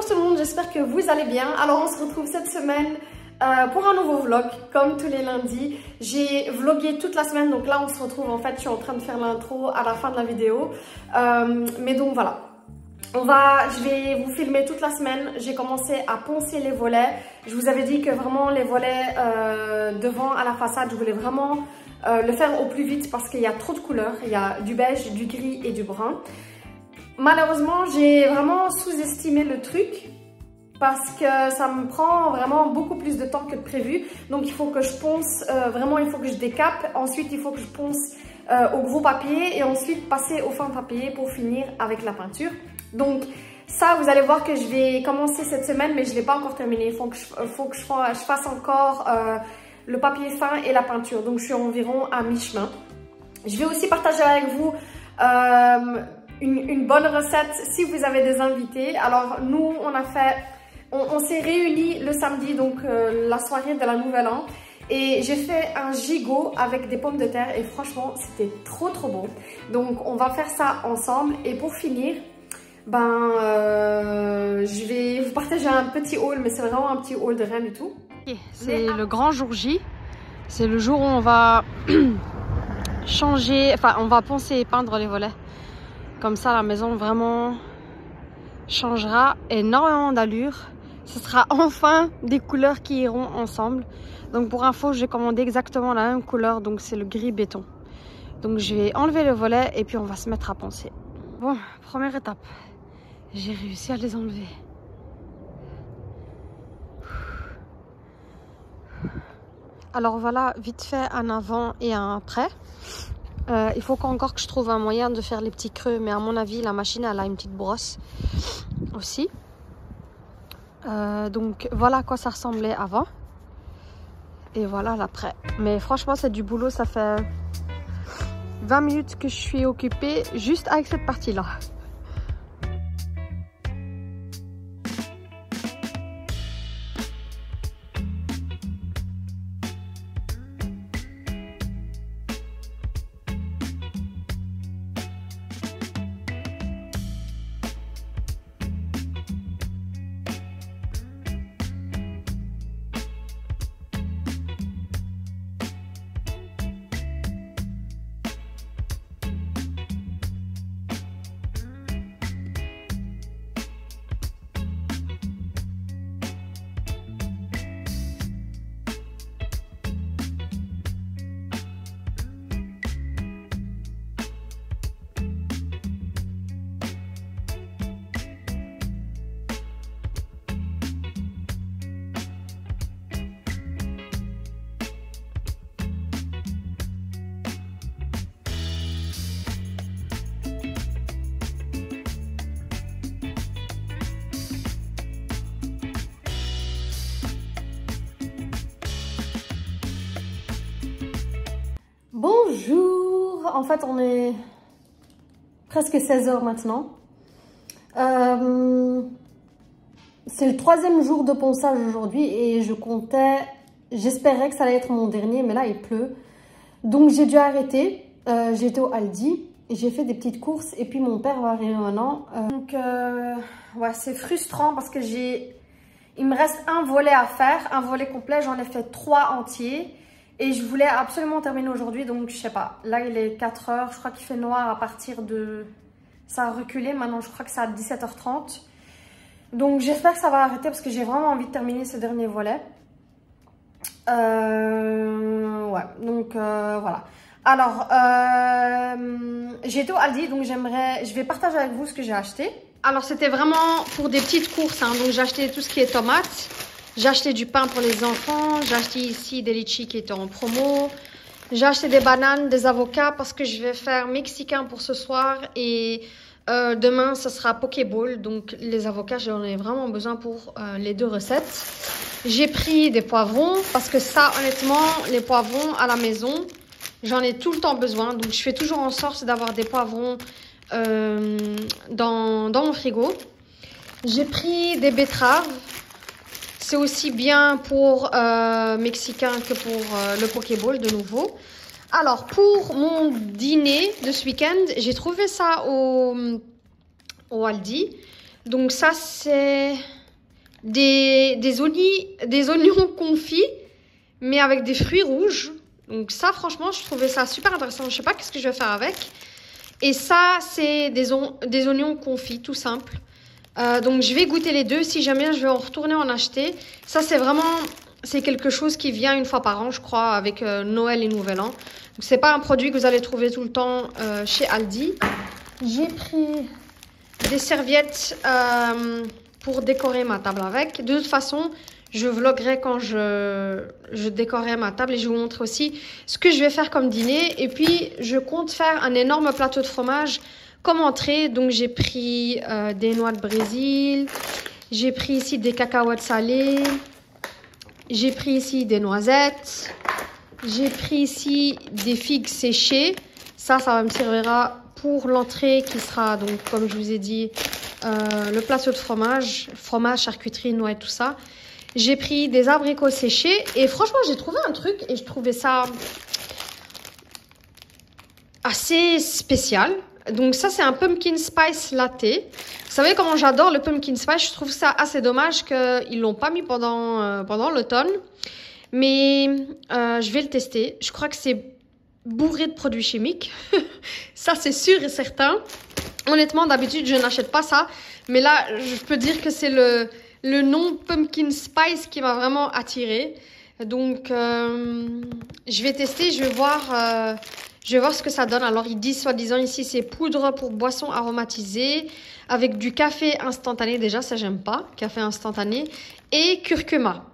Bonjour tout le monde, j'espère que vous allez bien. Alors on se retrouve cette semaine pour un nouveau vlog, comme tous les lundis. J'ai vlogué toute la semaine, donc là on se retrouve, en fait je suis en train de faire l'intro à la fin de la vidéo. Mais donc voilà, je vais vous filmer toute la semaine. J'ai commencé à poncer les volets. Je vous avais dit que vraiment les volets devant à la façade, je voulais vraiment le faire au plus vite parce qu'il y a trop de couleurs. Il y a du beige, du gris et du brun. Malheureusement, j'ai vraiment sous-estimé le truc parce que ça me prend vraiment beaucoup plus de temps que prévu. Donc il faut que je ponce, vraiment il faut que je décape. Ensuite il faut que je ponce au gros papier et ensuite passer au fin papier pour finir avec la peinture. Donc ça, vous allez voir que je vais commencer cette semaine, mais je ne l'ai pas encore terminé. Il faut que je fasse encore le papier fin et la peinture. Donc je suis environ à mi-chemin. Je vais aussi partager avec vous une bonne recette si vous avez des invités. Alors nous, on s'est réunis le samedi, donc la soirée de la Nouvelle An. Et j'ai fait un gigot avec des pommes de terre et franchement, c'était trop beau. Donc on va faire ça ensemble. Et pour finir, je vais vous partager un petit haul, mais c'est vraiment un petit haul de rien du tout. C'est le grand jour J. C'est le jour où on va on va poncer et peindre les volets. Comme ça, la maison vraiment changera énormément d'allure. Ce sera enfin des couleurs qui iront ensemble. Donc pour info, j'ai commandé exactement la même couleur, donc c'est le gris béton. Donc je vais enlever le volet et puis on va se mettre à poncer. Bon, première étape. J'ai réussi à les enlever. Alors voilà, vite fait un avant et un après. Il faut encore que je trouve un moyen de faire les petits creux, mais à mon avis la machine elle a une petite brosse aussi. Donc voilà à quoi ça ressemblait avant et voilà l'après. Mais franchement c'est du boulot, ça fait 20 minutes que je suis occupée juste avec cette partie là. Bonjour, en fait on est presque 16 h maintenant. C'est le troisième jour de ponçage aujourd'hui et j'espérais que ça allait être mon dernier, mais là il pleut. Donc j'ai dû arrêter, j'ai été au Aldi, j'ai fait des petites courses et puis mon père va arriver maintenant. Ouais, c'est frustrant parce que il me reste un volet à faire, un volet complet, j'en ai fait 3 entiers. Et je voulais absolument terminer aujourd'hui, donc je sais pas. Là, il est 4 h, je crois qu'il fait noir à partir de... Ça a reculé, maintenant je crois que c'est à 17 h 30. Donc j'espère que ça va arrêter parce que j'ai vraiment envie de terminer ce dernier volet. Ouais, donc voilà. Alors, j'ai été au Aldi, donc je vais partager avec vous ce que j'ai acheté. Alors c'était vraiment pour des petites courses, hein, donc j'ai acheté tout ce qui est tomates. J'ai acheté du pain pour les enfants, j'ai acheté ici des litchis qui étaient en promo. J'ai acheté des bananes, des avocats parce que je vais faire mexicain pour ce soir et demain ce sera pokéball. Donc les avocats j'en ai vraiment besoin pour les 2 recettes. J'ai pris des poivrons parce que ça honnêtement les poivrons à la maison j'en ai tout le temps besoin. Donc je fais toujours en sorte d'avoir des poivrons dans mon frigo. J'ai pris des betteraves. C'est aussi bien pour mexicain que pour le pokéball de nouveau. Alors pour mon dîner de ce week-end, j'ai trouvé ça au Aldi. Donc ça c'est des oignons confits, mais avec des fruits rouges. Donc ça, franchement, je trouvais ça super intéressant. Je sais pas qu'est-ce que je vais faire avec. Et ça, c'est des oignons confits, tout simple. Donc je vais goûter les deux. Si jamais je vais en retourner en acheter. Ça, c'est quelque chose qui vient une fois par an, je crois, avec Noël et Nouvel An. Donc c'est pas un produit que vous allez trouver tout le temps chez Aldi. J'ai pris des serviettes pour décorer ma table avec. De toute façon, je vloggerai quand je décorerai ma table et je vous montrerai aussi ce que je vais faire comme dîner. Et puis, je compte faire un énorme plateau de fromage comme entrée. Donc, j'ai pris des noix de Brésil. J'ai pris ici des cacahuètes salées. J'ai pris ici des noisettes. J'ai pris ici des figues séchées. Ça me servira pour l'entrée qui sera, donc, comme je vous ai dit, le plateau de fromage, charcuterie, noix et tout ça. J'ai pris des abricots séchés et franchement, j'ai trouvé un truc et je trouvais ça assez spécial. Donc ça, c'est un pumpkin spice latte. Vous savez comment j'adore le pumpkin spice. Je trouve ça assez dommage qu'ils ne l'ont pas mis pendant l'automne. Mais je vais le tester. Je crois que c'est bourré de produits chimiques. Ça, c'est sûr et certain. Honnêtement, d'habitude, je n'achète pas ça. Mais là, je peux dire que c'est le nom Pumpkin Spice qui m'a vraiment attirée. Donc, je vais tester, je vais voir ce que ça donne. Alors, ils disent, soi-disant, ici, c'est poudre pour boissons aromatisées avec du café instantané. Déjà, ça, j'aime pas. Café instantané. Et curcuma.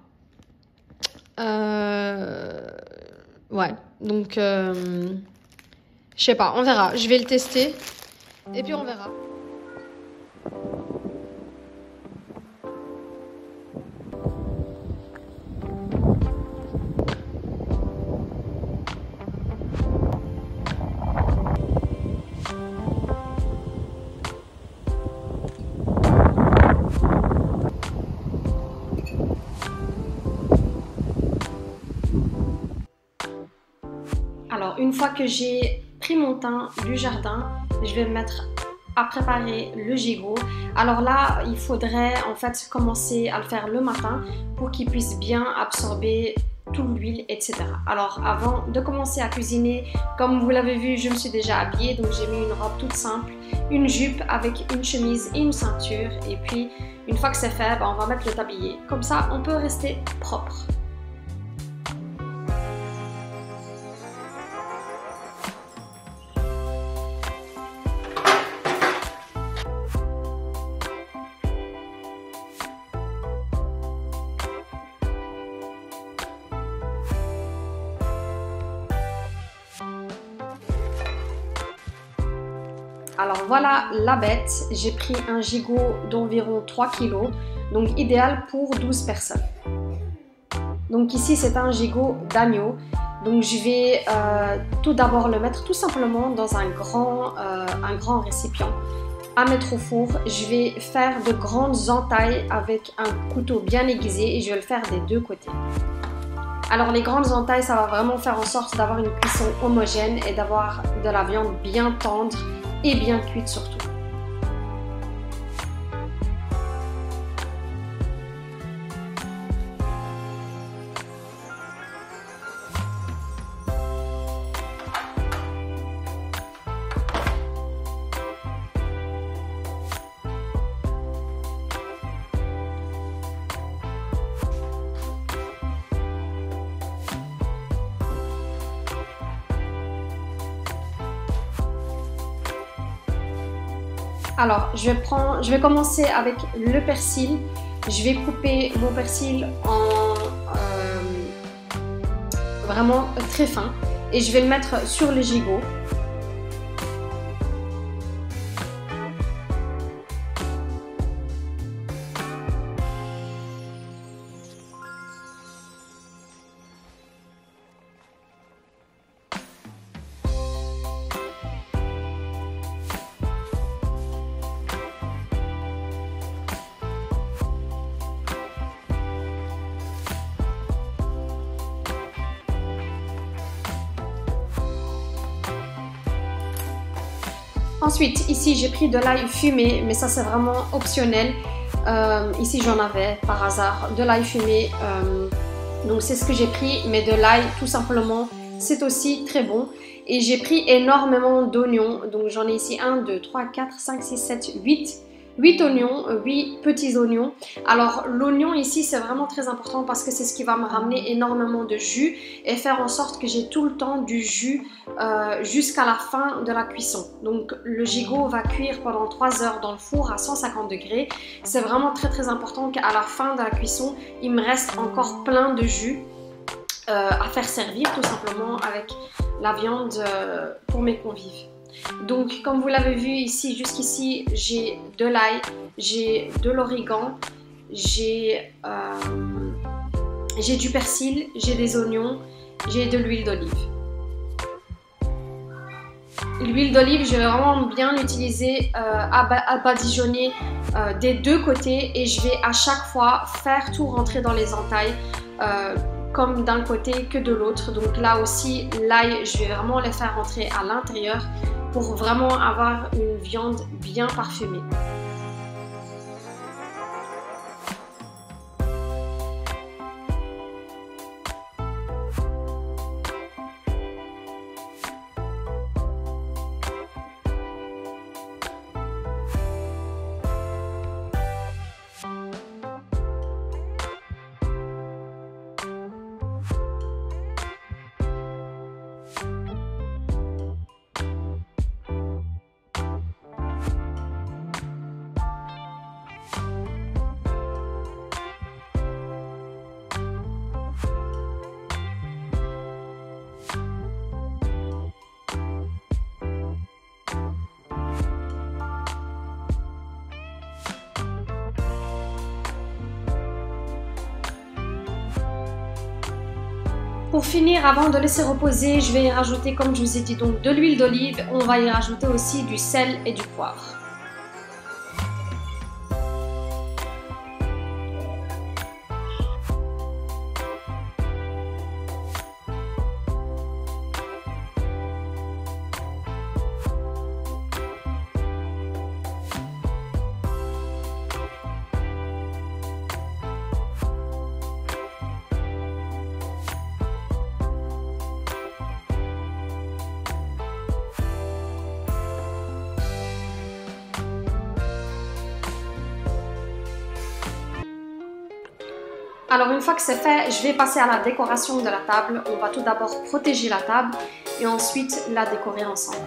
Ouais. Donc, je sais pas. On verra. Je vais le tester. Et puis, on verra. Alors, une fois que j'ai pris mon thym du jardin, je vais me mettre à préparer le gigot. Alors là, il faudrait en fait commencer à le faire le matin pour qu'il puisse bien absorber toute l'huile, etc. Alors, avant de commencer à cuisiner, comme vous l'avez vu, je me suis déjà habillée. Donc, j'ai mis une robe toute simple, une jupe avec une chemise et une ceinture. Et puis, une fois que c'est fait, on va mettre le tablier. Comme ça, on peut rester propre. Alors voilà la bête, j'ai pris un gigot d'environ 3 kg, donc idéal pour 12 personnes. Donc ici c'est un gigot d'agneau, donc je vais tout d'abord le mettre tout simplement dans un grand récipient à mettre au four. Je vais faire de grandes entailles avec un couteau bien aiguisé et je vais le faire des deux côtés. Alors les grandes entailles, ça va vraiment faire en sorte d'avoir une cuisson homogène et d'avoir de la viande bien tendre et bien cuite surtout. Alors, je vais commencer avec le persil. Je vais couper mon persil en vraiment très fin et je vais le mettre sur le gigot. Ensuite, ici, j'ai pris de l'ail fumé, mais ça, c'est vraiment optionnel. Ici j'en avais par hasard de l'ail fumé, donc c'est ce que j'ai pris, mais de l'ail tout simplement c'est aussi très bon. Et j'ai pris énormément d'oignons, donc j'en ai ici 1, 2, 3, 4, 5, 6, 7, 8 oignons, 8 petits oignons. Alors l'oignon ici c'est vraiment très important parce que c'est ce qui va me ramener énormément de jus et faire en sorte que j'ai tout le temps du jus jusqu'à la fin de la cuisson. Donc le gigot va cuire pendant 3 heures dans le four à 150 degrés. C'est vraiment très important qu'à la fin de la cuisson, il me reste encore plein de jus à faire servir tout simplement avec la viande pour mes convives. Donc comme vous l'avez vu ici, jusqu'ici j'ai de l'ail, j'ai de l'origan, j'ai du persil, j'ai des oignons, j'ai de l'huile d'olive. L'huile d'olive, je vais vraiment bien l'utiliser à badigeonner des deux côtés et je vais à chaque fois faire tout rentrer dans les entailles comme d'un côté que de l'autre. Donc là aussi, l'ail, je vais vraiment les faire rentrer à l'intérieur pour vraiment avoir une viande bien parfumée. Pour finir, avant de laisser reposer, je vais y rajouter, comme je vous ai dit, donc de l'huile d'olive. On va y rajouter aussi du sel et du poivre. Alors une fois que c'est fait, je vais passer à la décoration de la table. On va tout d'abord protéger la table et ensuite la décorer ensemble.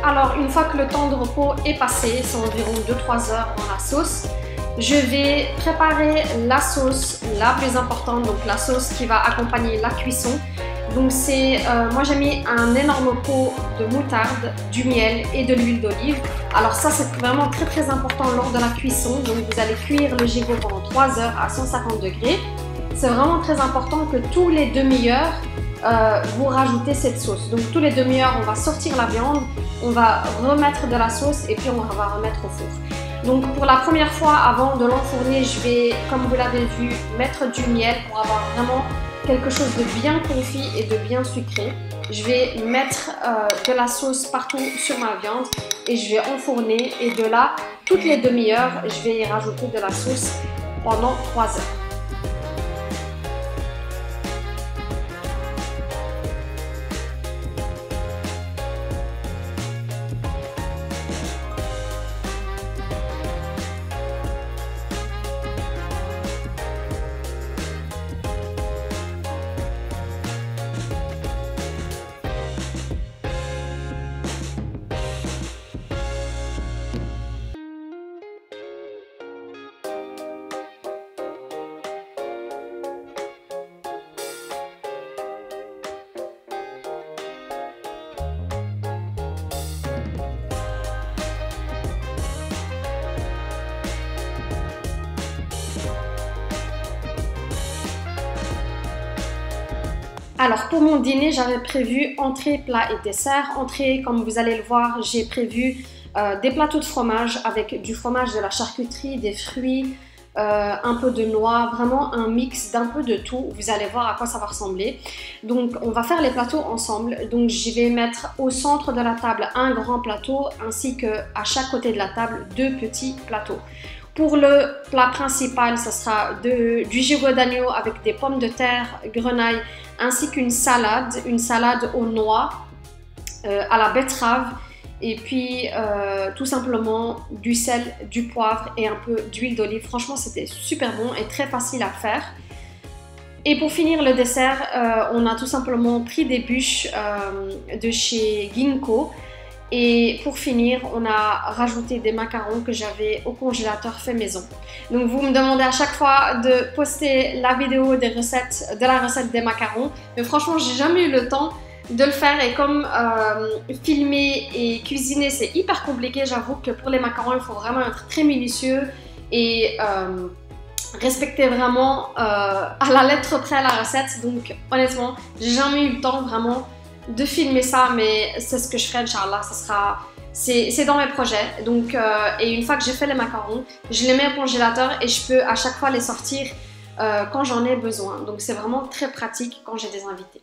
Alors une fois que le temps de repos est passé, c'est environ 2-3 heures dans la sauce, je vais préparer la sauce la plus importante, donc la sauce qui va accompagner la cuisson. Donc c'est, moi j'ai mis un énorme pot de moutarde, du miel et de l'huile d'olive. Alors ça c'est vraiment très important lors de la cuisson, donc vous allez cuire le gigot pendant 3 heures à 150 degrés. C'est vraiment très important que tous les demi-heures, vous rajoutez cette sauce. Donc tous les demi-heures, on va sortir la viande, on va remettre de la sauce et puis on va remettre au four. Donc pour la première fois, avant de l'enfourner, je vais, comme vous l'avez vu, mettre du miel pour avoir vraiment quelque chose de bien confit et de bien sucré. Je vais mettre de la sauce partout sur ma viande et je vais enfourner. Et de là, toutes les demi-heures, je vais y rajouter de la sauce pendant 3 heures. Alors pour mon dîner, j'avais prévu entrée, plat et dessert. Entrée, comme vous allez le voir, j'ai prévu des plateaux de fromage avec du fromage, de la charcuterie, des fruits, un peu de noix, vraiment un mix d'un peu de tout. Vous allez voir à quoi ça va ressembler. Donc on va faire les plateaux ensemble. Donc je vais mettre au centre de la table un grand plateau ainsi que à chaque côté de la table 2 petits plateaux. Pour le plat principal, ce sera du gigot d'agneau avec des pommes de terre, grenaille, ainsi qu'une salade aux noix, à la betterave, et puis tout simplement du sel, du poivre et un peu d'huile d'olive. Franchement, c'était super bon et très facile à faire. Et pour finir le dessert, on a tout simplement pris des bûches de chez Ginkgo. Et pour finir, on a rajouté des macarons que j'avais au congélateur fait maison. Donc vous me demandez à chaque fois de poster la vidéo de la recette des macarons. Mais franchement, j'ai jamais eu le temps de le faire. Et comme filmer et cuisiner, c'est hyper compliqué, j'avoue que pour les macarons, il faut vraiment être très minutieux et respecter vraiment à la lettre près la recette. Donc honnêtement, j'ai jamais eu le temps vraiment de filmer ça, mais c'est ce que je ferai, Inch'Allah. C'est dans mes projets. Donc, et une fois que j'ai fait les macarons, je les mets au congélateur et je peux à chaque fois les sortir quand j'en ai besoin. Donc c'est vraiment très pratique quand j'ai des invités.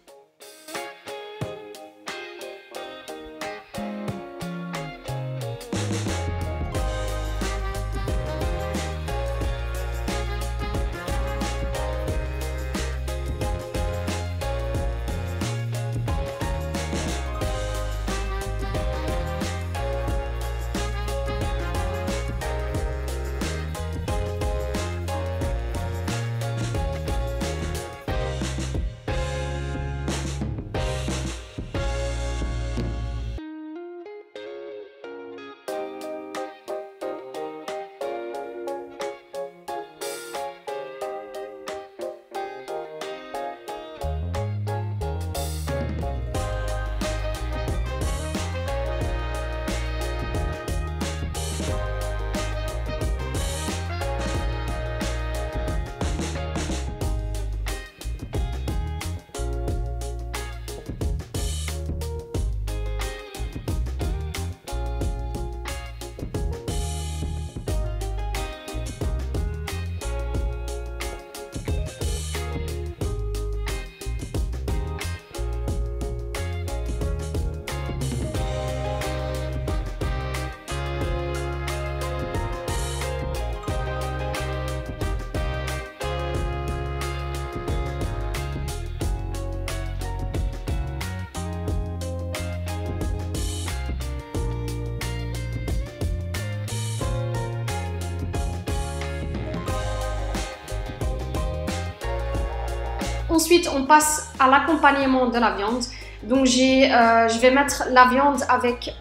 Ensuite, on passe à l'accompagnement de la viande. Donc, je vais mettre la viande avec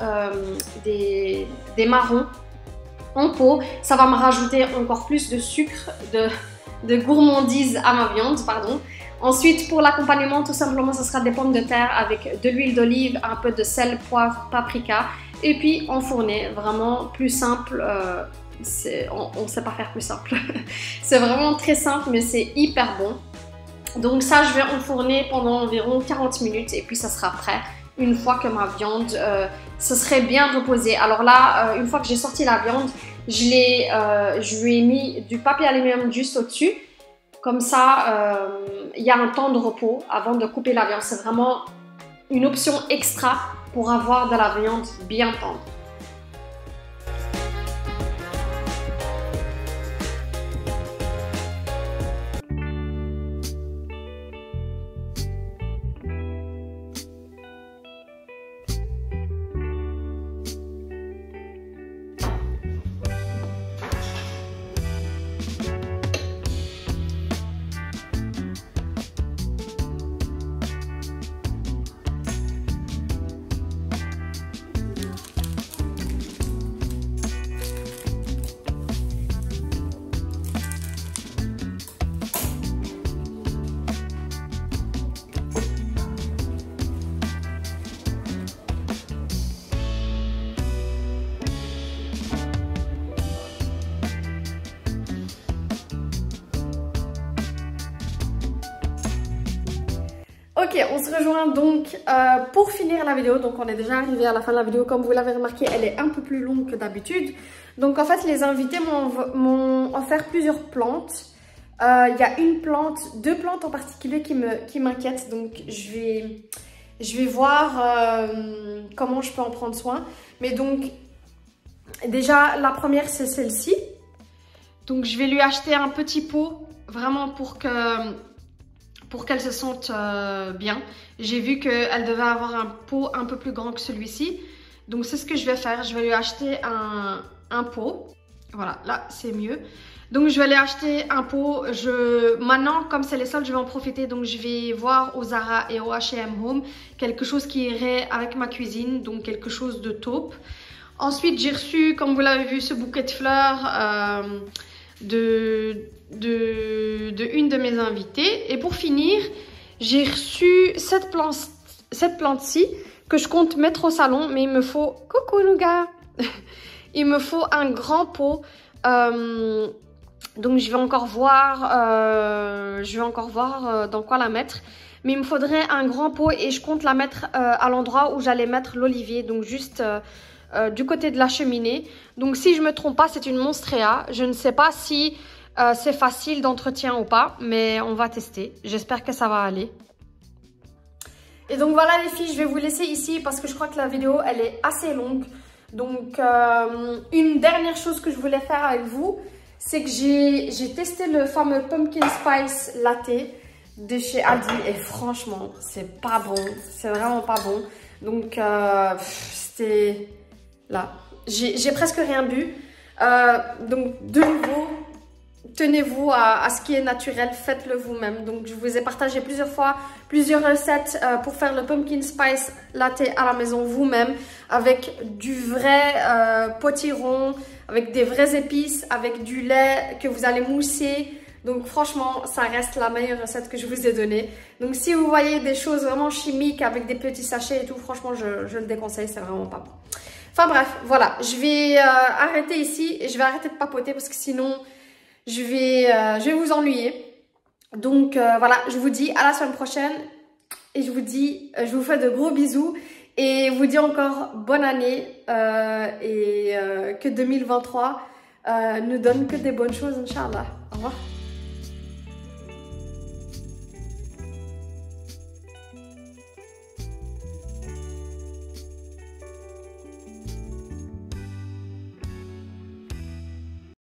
des marrons en pot. Ça va me rajouter encore plus de sucre, de gourmandise à ma viande, pardon. Ensuite, pour l'accompagnement, tout simplement, ce sera des pommes de terre avec de l'huile d'olive, un peu de sel, poivre, paprika. Et puis, enfourner. Vraiment plus simple. On ne sait pas faire plus simple. C'est vraiment très simple, mais c'est hyper bon. Donc ça, je vais enfourner pendant environ 40 minutes et puis ça sera prêt une fois que ma viande se serait bien reposée. Alors là, une fois que j'ai sorti la viande, je lui ai mis du papier aluminium juste au-dessus. Comme ça, il y a un temps de repos avant de couper la viande. C'est vraiment une option extra pour avoir de la viande bien tendre. Ok, on se rejoint donc pour finir la vidéo. Donc on est déjà arrivé à la fin de la vidéo. Comme vous l'avez remarqué, elle est un peu plus longue que d'habitude. Donc en fait, les invités m'ont offert plusieurs plantes. Il y a deux plantes en particulier qui m'inquiètent. Donc je vais voir comment je peux en prendre soin. Mais donc déjà, la première c'est celle-ci. Donc je vais lui acheter un petit pot vraiment pour qu'elle se sente bien. J'ai vu qu'elle devait avoir un pot un peu plus grand que celui-ci. Donc c'est ce que je vais faire. Je vais lui acheter un pot. Voilà, là c'est mieux. Donc je vais aller acheter un pot. Maintenant, comme c'est les soldes, je vais en profiter. Donc je vais voir au Zara et au H&M Home quelque chose qui irait avec ma cuisine. Donc quelque chose de taupe. Ensuite, j'ai reçu, comme vous l'avez vu, ce bouquet de fleurs de une de mes invitées. Et pour finir, j'ai reçu cette plante-ci que je compte mettre au salon. Mais il me faut... Coucou Nougat. Il me faut un grand pot. Donc je vais encore voir dans quoi la mettre. Mais il me faudrait un grand pot et je compte la mettre à l'endroit où j'allais mettre l'olivier. Donc juste du côté de la cheminée. Donc si je me trompe pas, c'est une Monstrea. Je ne sais pas si c'est facile d'entretien ou pas, mais on va tester. J'espère que ça va aller. Et donc voilà les filles, je vais vous laisser ici parce que je crois que la vidéo elle est assez longue. Donc une dernière chose que je voulais faire avec vous, c'est que j'ai testé le fameux Pumpkin Spice Latte de chez Aldi et franchement c'est pas bon, c'est vraiment pas bon. Donc c'était là, j'ai presque rien bu. Donc de nouveau, tenez-vous à ce qui est naturel, faites-le vous-même. Donc je vous ai partagé plusieurs fois plusieurs recettes pour faire le Pumpkin Spice Latte à la maison vous-même avec du vrai potiron, avec des vraies épices, avec du lait que vous allez mousser. Donc franchement, ça reste la meilleure recette que je vous ai donnée. Donc si vous voyez des choses vraiment chimiques avec des petits sachets et tout, franchement, je le déconseille, c'est vraiment pas bon. Enfin bref, voilà, je vais arrêter ici et je vais arrêter de papoter parce que sinon, je vais vous ennuyer. Donc voilà, je vous dis à la semaine prochaine et je vous fais de gros bisous et vous dis encore bonne année et que 2023 nous donne que des bonnes choses, Inch'Allah. Au revoir.